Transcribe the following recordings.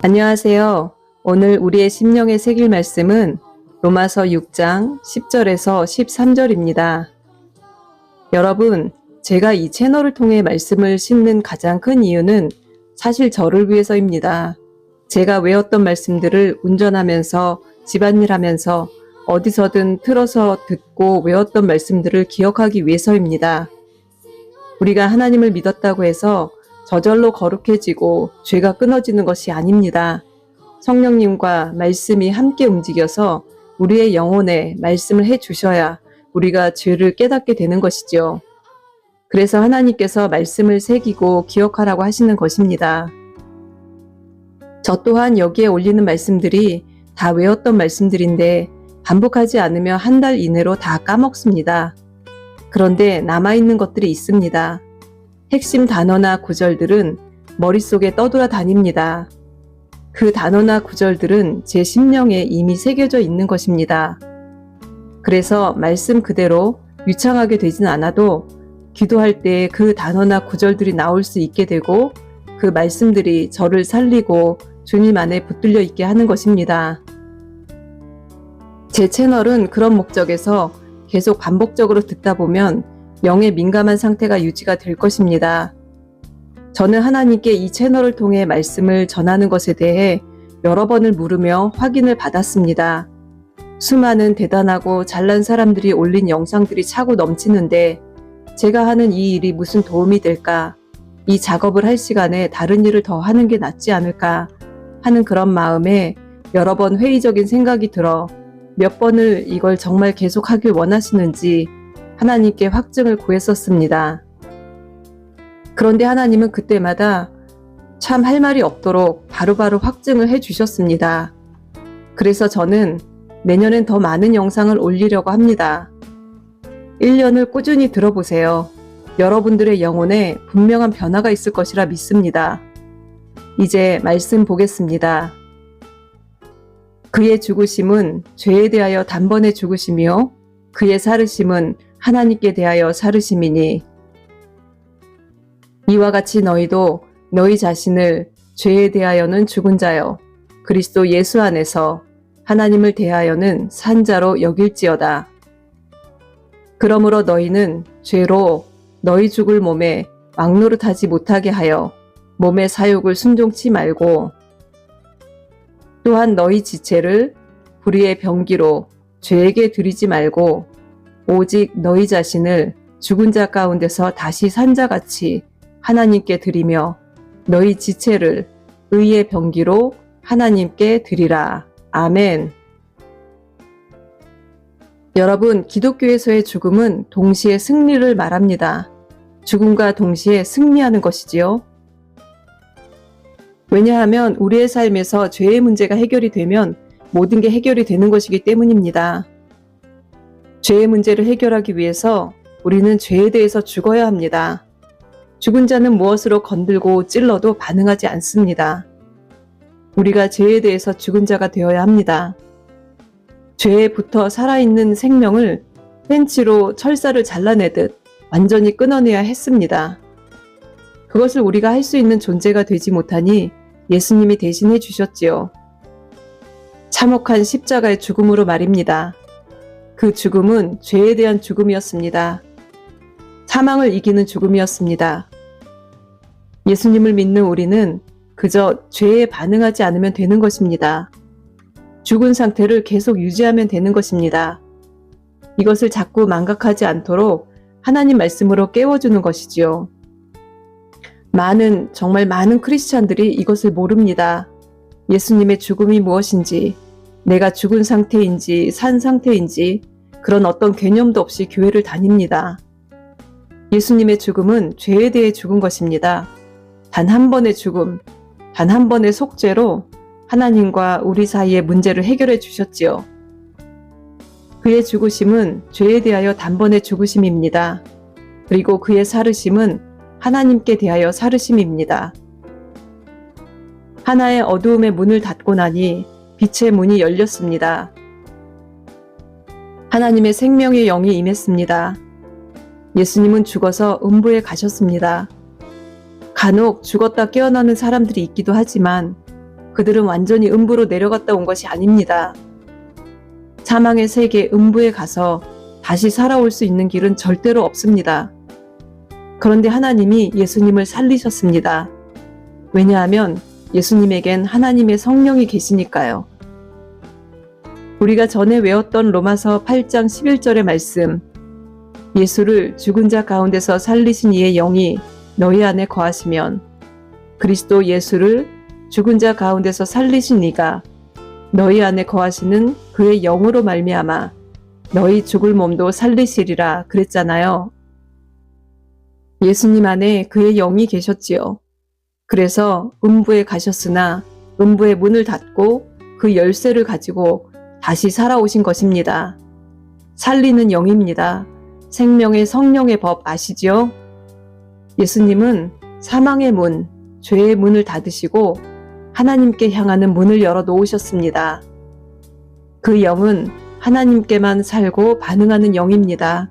안녕하세요. 오늘 우리의 심령에 새길 말씀은 로마서 6장 10절에서 13절입니다. 여러분, 제가 이 채널을 통해 말씀을 싣는 가장 큰 이유는 사실 저를 위해서입니다. 제가 외웠던 말씀들을 운전하면서 집안일 하면서 어디서든 틀어서 듣고 외웠던 말씀들을 기억하기 위해서입니다. 우리가 하나님을 믿었다고 해서 저절로 거룩해지고 죄가 끊어지는 것이 아닙니다. 성령님과 말씀이 함께 움직여서 우리의 영혼에 말씀을 해주셔야 우리가 죄를 깨닫게 되는 것이죠. 그래서 하나님께서 말씀을 새기고 기억하라고 하시는 것입니다. 저 또한 여기에 올리는 말씀들이 다 외웠던 말씀들인데 반복하지 않으면 한 달 이내로 다 까먹습니다. 그런데 남아있는 것들이 있습니다. 핵심 단어나 구절들은 머릿속에 떠돌아 다닙니다. 그 단어나 구절들은 제 심령에 이미 새겨져 있는 것입니다. 그래서 말씀 그대로 유창하게 되진 않아도 기도할 때 그 단어나 구절들이 나올 수 있게 되고 그 말씀들이 저를 살리고 주님 안에 붙들려 있게 하는 것입니다. 제 채널은 그런 목적에서 계속 반복적으로 듣다 보면 영에 민감한 상태가 유지가 될 것입니다. 저는 하나님께 이 채널을 통해 말씀을 전하는 것에 대해 여러 번을 물으며 확인을 받았습니다. 수많은 대단하고 잘난 사람들이 올린 영상들이 차고 넘치는데 제가 하는 이 일이 무슨 도움이 될까? 이 작업을 할 시간에 다른 일을 더 하는 게 낫지 않을까? 하는 그런 마음에 여러 번 회의적인 생각이 들어 몇 번을 이걸 정말 계속하길 원하시는지 하나님께 확증을 구했었습니다. 그런데 하나님은 그때마다 참 할 말이 없도록 바로바로 확증을 해주셨습니다. 그래서 저는 내년엔 더 많은 영상을 올리려고 합니다. 1년을 꾸준히 들어보세요. 여러분들의 영혼에 분명한 변화가 있을 것이라 믿습니다. 이제 말씀 보겠습니다. 그의 죽으심은 죄에 대하여 단번에 죽으심이요 그의 살으심은 하나님께 대하여 살으심이니 이와 같이 너희도 너희 자신을 죄에 대하여는 죽은 자요 그리스도 예수 안에서 하나님을 대하여는 산 자로 여길지어다. 그러므로 너희는 죄로 너희 죽을 몸에 왕노릇하지 못하게 하여 몸의 사욕을 순종치 말고 또한 너희 지체를 불의의 병기로 죄에게 드리지 말고 오직 너희 자신을 죽은 자 가운데서 다시 산 자같이 하나님께 드리며 너희 지체를 의의 병기로 하나님께 드리라. 아멘. 여러분, 기독교에서의 죽음은 동시에 승리를 말합니다. 죽음과 동시에 승리하는 것이지요. 왜냐하면 우리의 삶에서 죄의 문제가 해결이 되면 모든 게 해결이 되는 것이기 때문입니다. 죄의 문제를 해결하기 위해서 우리는 죄에 대해서 죽어야 합니다. 죽은 자는 무엇으로 건들고 찔러도 반응하지 않습니다. 우리가 죄에 대해서 죽은 자가 되어야 합니다. 죄에 붙어 살아있는 생명을 펜치로 철사를 잘라내듯 완전히 끊어내야 했습니다. 그것을 우리가 할 수 있는 존재가 되지 못하니 예수님이 대신해 주셨지요. 참혹한 십자가의 죽음으로 말입니다. 그 죽음은 죄에 대한 죽음이었습니다. 사망을 이기는 죽음이었습니다. 예수님을 믿는 우리는 그저 죄에 반응하지 않으면 되는 것입니다. 죽은 상태를 계속 유지하면 되는 것입니다. 이것을 자꾸 망각하지 않도록 하나님 말씀으로 깨워주는 것이지요. 정말 많은 크리스찬들이 이것을 모릅니다. 예수님의 죽음이 무엇인지, 내가 죽은 상태인지 산 상태인지 그런 어떤 개념도 없이 교회를 다닙니다. 예수님의 죽음은 죄에 대해 죽은 것입니다. 단 한 번의 죽음, 단 한 번의 속죄로 하나님과 우리 사이의 문제를 해결해 주셨지요. 그의 죽으심은 죄에 대하여 단번에 죽으심입니다. 그리고 그의 살으심은 하나님께 대하여 살으심입니다. 하나의 어두움의 문을 닫고 나니 빛의 문이 열렸습니다. 하나님의 생명의 영이 임했습니다. 예수님은 죽어서 음부에 가셨습니다. 간혹 죽었다 깨어나는 사람들이 있기도 하지만 그들은 완전히 음부로 내려갔다 온 것이 아닙니다. 사망의 세계 음부에 가서 다시 살아올 수 있는 길은 절대로 없습니다. 그런데 하나님이 예수님을 살리셨습니다. 왜냐하면 예수님에겐 하나님의 성령이 계시니까요. 우리가 전에 외웠던 로마서 8장 11절의 말씀, 예수를 죽은 자 가운데서 살리신 이의 영이 너희 안에 거하시면 그리스도 예수를 죽은 자 가운데서 살리신 이가 너희 안에 거하시는 그의 영으로 말미암아 너희 죽을 몸도 살리시리라 그랬잖아요. 예수님 안에 그의 영이 계셨지요. 그래서 음부에 가셨으나 음부의 문을 닫고 그 열쇠를 가지고 다시 살아오신 것입니다. 살리는 영입니다. 생명의 성령의 법 아시지요? 예수님은 사망의 문, 죄의 문을 닫으시고 하나님께 향하는 문을 열어 놓으셨습니다. 그 영은 하나님께만 살고 반응하는 영입니다.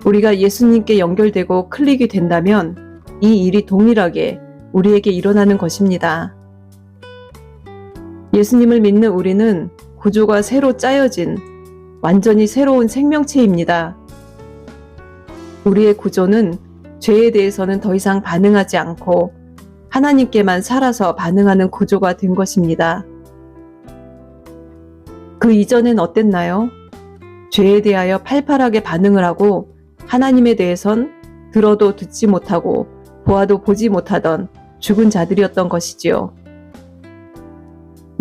우리가 예수님께 연결되고 클릭이 된다면 이 일이 동일하게 우리에게 일어나는 것입니다. 예수님을 믿는 우리는 구조가 새로 짜여진 완전히 새로운 생명체입니다. 우리의 구조는 죄에 대해서는 더 이상 반응하지 않고 하나님께만 살아서 반응하는 구조가 된 것입니다. 그 이전엔 어땠나요? 죄에 대하여 팔팔하게 반응을 하고 하나님에 대해선 들어도 듣지 못하고 보아도 보지 못하던 죽은 자들이었던 것이지요.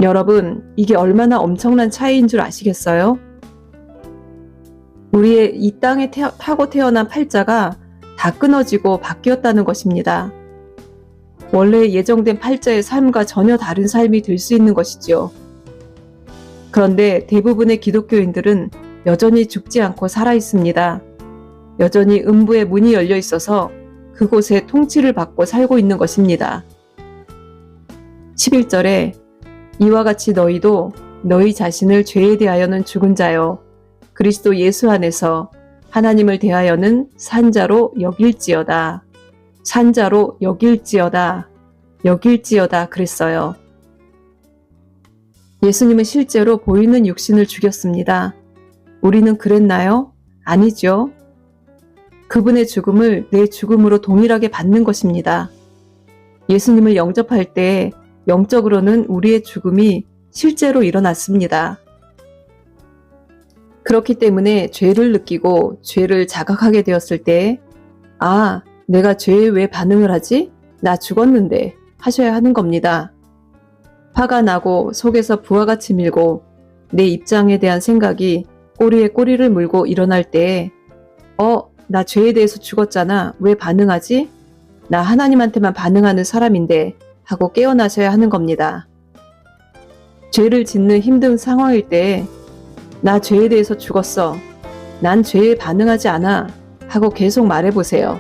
여러분, 이게 얼마나 엄청난 차이인 줄 아시겠어요? 우리의 이 땅에 타고 태어난 팔자가 다 끊어지고 바뀌었다는 것입니다. 원래 예정된 팔자의 삶과 전혀 다른 삶이 될 수 있는 것이지요. 그런데 대부분의 기독교인들은 여전히 죽지 않고 살아 있습니다. 여전히 음부의 문이 열려 있어서 그곳에 통치를 받고 살고 있는 것입니다. 11절에 이와 같이 너희도 너희 자신을 죄에 대하여는 죽은 자요 그리스도 예수 안에서 하나님을 대하여는 산자로 여길지어다. 산자로 여길지어다. 그랬어요. 예수님은 실제로 보이는 육신을 죽였습니다. 우리는 그랬나요? 아니죠. 그분의 죽음을 내 죽음으로 동일하게 받는 것입니다. 예수님을 영접할 때 영적으로는 우리의 죽음이 실제로 일어났습니다. 그렇기 때문에 죄를 느끼고 죄를 자각하게 되었을 때, 아, 내가 죄에 왜 반응을 하지? 나 죽었는데 하셔야 하는 겁니다. 화가 나고 속에서 부하같이 밀고 내 입장에 대한 생각이 꼬리에 꼬리를 물고 일어날 때, 나 죄에 대해서 죽었잖아. 왜 반응하지? 나 하나님한테만 반응하는 사람인데 하고 깨어나셔야 하는 겁니다. 죄를 짓는 힘든 상황일 때 나 죄에 대해서 죽었어. 난 죄에 반응하지 않아. 하고 계속 말해보세요.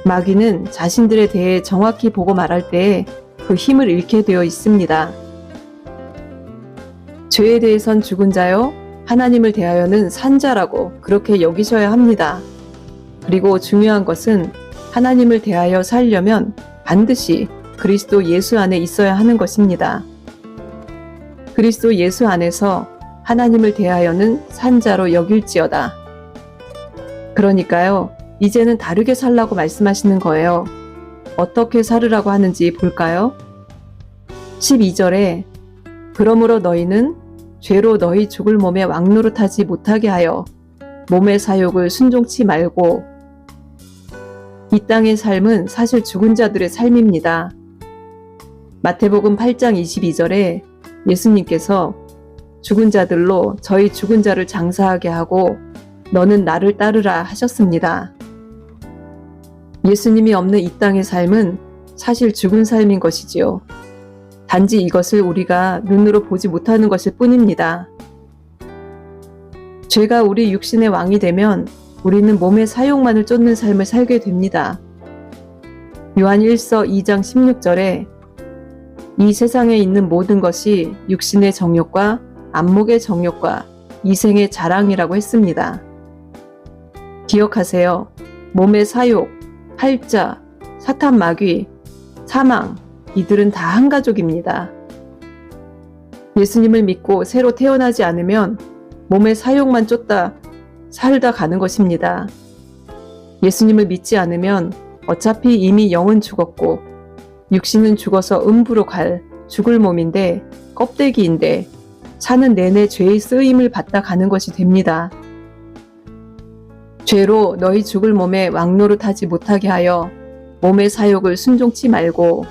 마귀는 자신들에 대해 정확히 보고 말할 때 그 힘을 잃게 되어 있습니다. 죄에 대해선 죽은 자요, 하나님을 대하여는 산 자라고 그렇게 여기셔야 합니다. 그리고 중요한 것은 하나님을 대하여 살려면 반드시 그리스도 예수 안에 있어야 하는 것입니다. 그리스도 예수 안에서 하나님을 대하여는 산 자로 여길지어다. 그러니까요, 이제는 다르게 살라고 말씀하시는 거예요. 어떻게 살으라고 하는지 볼까요? 12절에 그러므로 너희는 죄로 너희 죽을 몸에 왕노릇하지 못하게 하여 몸의 사욕을 순종치 말고. 이 땅의 삶은 사실 죽은 자들의 삶입니다. 마태복음 8장 22절에 예수님께서 죽은 자들로 저희 죽은 자를 장사하게 하고 너는 나를 따르라 하셨습니다. 예수님이 없는 이 땅의 삶은 사실 죽은 삶인 것이지요. 단지 이것을 우리가 눈으로 보지 못하는 것일 뿐입니다. 죄가 우리 육신의 왕이 되면 우리는 몸의 사욕만을 쫓는 삶을 살게 됩니다. 요한 1서 2장 16절에 이 세상에 있는 모든 것이 육신의 정욕과 안목의 정욕과 이생의 자랑이라고 했습니다. 기억하세요. 몸의 사욕, 팔자, 사탄 마귀, 사망, 이들은 다 한 가족입니다. 예수님을 믿고 새로 태어나지 않으면 몸의 사욕만 쫓다 살다 가는 것입니다. 예수님을 믿지 않으면 어차피 이미 영은 죽었고 육신은 죽어서 음부로 죽을 몸인데 껍데기인데 사는 내내 죄의 쓰임을 받다 가는 것이 됩니다. 죄로 너희 죽을 몸에 왕노릇하지 못하게 하여 몸의 사욕을 순종치 말고.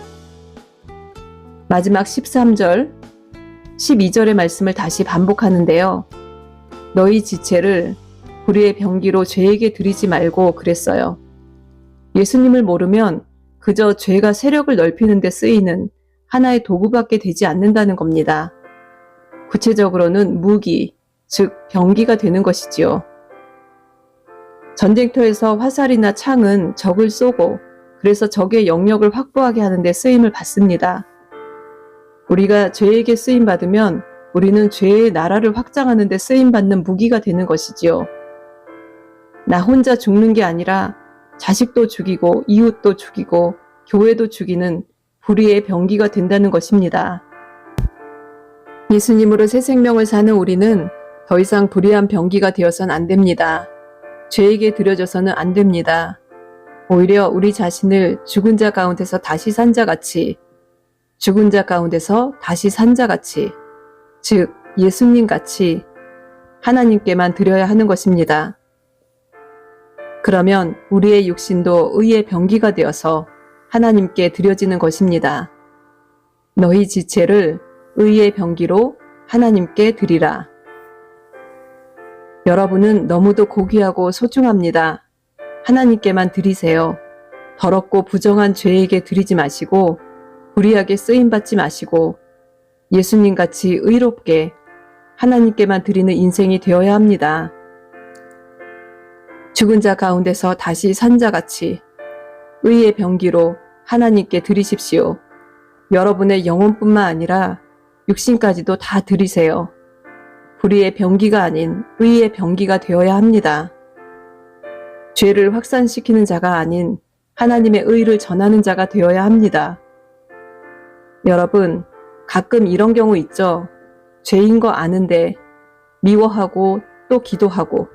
마지막 13절, 12절의 말씀을 다시 반복하는데요. 너희 지체를 불의의 병기로 죄에게 드리지 말고 그랬어요. 예수님을 모르면 그저 죄가 세력을 넓히는 데 쓰이는 하나의 도구밖에 되지 않는다는 겁니다. 구체적으로는 무기, 즉 병기가 되는 것이지요. 전쟁터에서 화살이나 창은 적을 쏘고 그래서 적의 영역을 확보하게 하는 데 쓰임을 받습니다. 우리가 죄에게 쓰임받으면 우리는 죄의 나라를 확장하는 데 쓰임받는 무기가 되는 것이지요. 나 혼자 죽는 게 아니라 자식도 죽이고 이웃도 죽이고 교회도 죽이는 불의의 병기가 된다는 것입니다. 예수님으로 새 생명을 사는 우리는 더 이상 불의한 병기가 되어서는 안 됩니다. 죄에게 들여져서는 안 됩니다. 오히려 우리 자신을 죽은 자 가운데서 다시 산 자같이, 죽은 자 가운데서 다시 산 자같이, 즉 예수님같이 하나님께만 드려야 하는 것입니다. 그러면 우리의 육신도 의의 병기가 되어서 하나님께 드려지는 것입니다. 너희 지체를 의의 병기로 하나님께 드리라. 여러분은 너무도 고귀하고 소중합니다. 하나님께만 드리세요. 더럽고 부정한 죄에게 드리지 마시고 불의하게 쓰임받지 마시고 예수님같이 의롭게 하나님께만 드리는 인생이 되어야 합니다. 죽은 자 가운데서 다시 산 자같이 의의 병기로 하나님께 드리십시오. 여러분의 영혼뿐만 아니라 육신까지도 다 드리세요. 불의의 병기가 아닌 의의 병기가 되어야 합니다. 죄를 확산시키는 자가 아닌 하나님의 의를 전하는 자가 되어야 합니다. 여러분, 가끔 이런 경우 있죠. 죄인 거 아는데 미워하고 또 기도하고,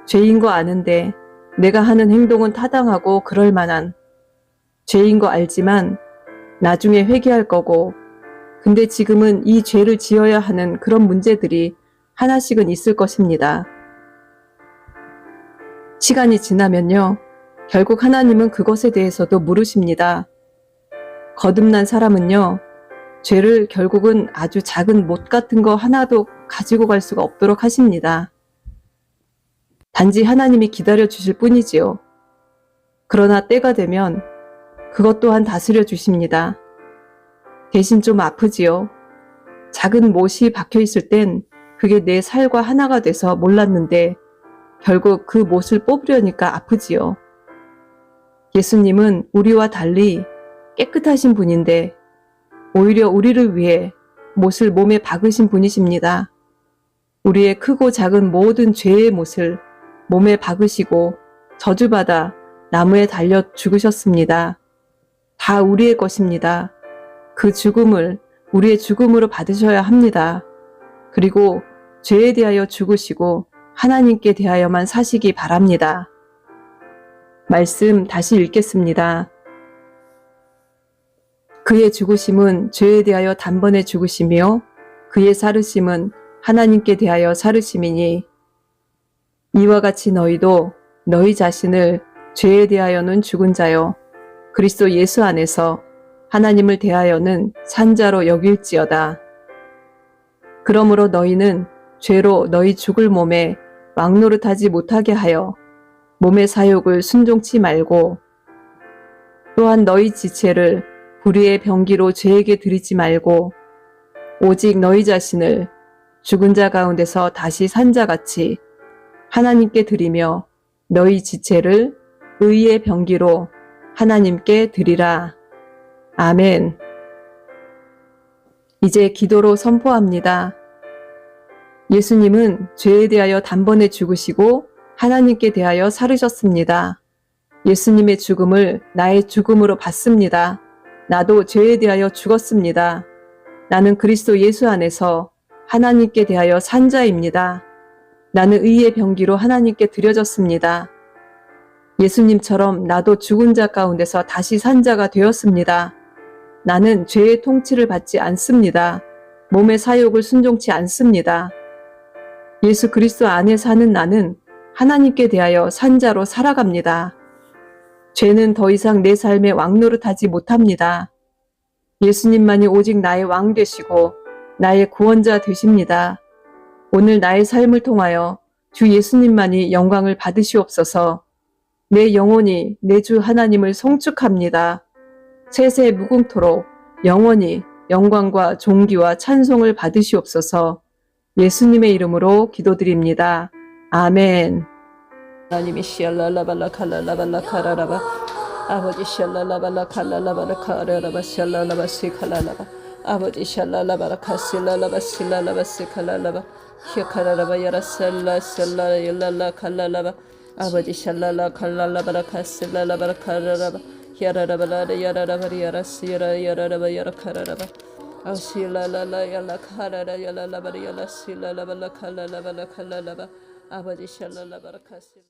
죄인 거 아는데 내가 하는 행동은 타당하고 그럴 만한, 죄인 거 알지만 나중에 회개할 거고, 근데 지금은 이 죄를 지어야 하는 그런 문제들이 하나씩은 있을 것입니다. 시간이 지나면요, 결국 하나님은 그것에 대해서도 물으십니다. 거듭난 사람은요, 죄를 결국은 아주 작은 못 같은 거 하나도 가지고 갈 수가 없도록 하십니다. 단지 하나님이 기다려 주실 뿐이지요. 그러나 때가 되면 그것 또한 다스려 주십니다. 대신 좀 아프지요. 작은 못이 박혀 있을 땐 그게 내 살과 하나가 돼서 몰랐는데 결국 그 못을 뽑으려니까 아프지요. 예수님은 우리와 달리 깨끗하신 분인데 오히려 우리를 위해 못을 몸에 박으신 분이십니다. 우리의 크고 작은 모든 죄의 못을 몸에 박으시고 저주받아 나무에 달려 죽으셨습니다. 다 우리의 것입니다. 그 죽음을 우리의 죽음으로 받으셔야 합니다. 그리고 죄에 대하여 죽으시고 하나님께 대하여만 사시기 바랍니다. 말씀 다시 읽겠습니다. 그의 죽으심은 죄에 대하여 단번에 죽으시며 그의 살으심은 하나님께 대하여 살으심이니 이와 같이 너희도 너희 자신을 죄에 대하여는 죽은 자요 그리스도 예수 안에서 하나님을 대하여는 산 자로 여길지어다. 그러므로 너희는 죄로 너희 죽을 몸에 왕노릇하지 못하게 하여 몸의 사욕을 순종치 말고 또한 너희 지체를 불의의 병기로 죄에게 드리지 말고 오직 너희 자신을 죽은 자 가운데서 다시 산 자같이 하나님께 드리며 너희 지체를 의의 병기로 하나님께 드리라. 아멘. 이제 기도로 선포합니다. 예수님은 죄에 대하여 단번에 죽으시고 하나님께 대하여 살으셨습니다. 예수님의 죽음을 나의 죽음으로 받습니다. 나도 죄에 대하여 죽었습니다. 나는 그리스도 예수 안에서 하나님께 대하여 산 자입니다. 나는 의의 병기로 하나님께 드려졌습니다. 예수님처럼 나도 죽은 자 가운데서 다시 산 자가 되었습니다. 나는 죄의 통치를 받지 않습니다. 몸의 사욕을 순종치 않습니다. 예수 그리스도 안에 사는 나는 하나님께 대하여 산 자로 살아갑니다. 죄는 더 이상 내 삶에 왕노릇하지 못합니다. 예수님만이 오직 나의 왕 되시고 나의 구원자 되십니다. 오늘 나의 삶을 통하여 주 예수님만이 영광을 받으시옵소서. 내 영혼이 내 주 하나님을 송축합니다. 세세 무궁토록 영원히 영광과 존귀와 찬송을 받으시옵소서. 예수님의 이름으로 기도드립니다. 아멘. 하나님이 시알라라발라 칼라라발라 카라라바 아버지 샬라라발라 칼라라발라 카라라바 샬라라바 시칼라라바 아버지 샬라라바라 카실라라바 실라라바 시칼라라바 히카라라바 야라살라 살라 열랄라 칼라라바 아버지 샬랄라 칼랄라바라 카실라라바라 카라라바 야라라바라 야라라바리 야라시 야라라바 야라카라라바 아실라라라 야라 카라라 야라라바리 야라실라라발라 칼라라바라 칼라라바 아버지 샬랄라바라 카실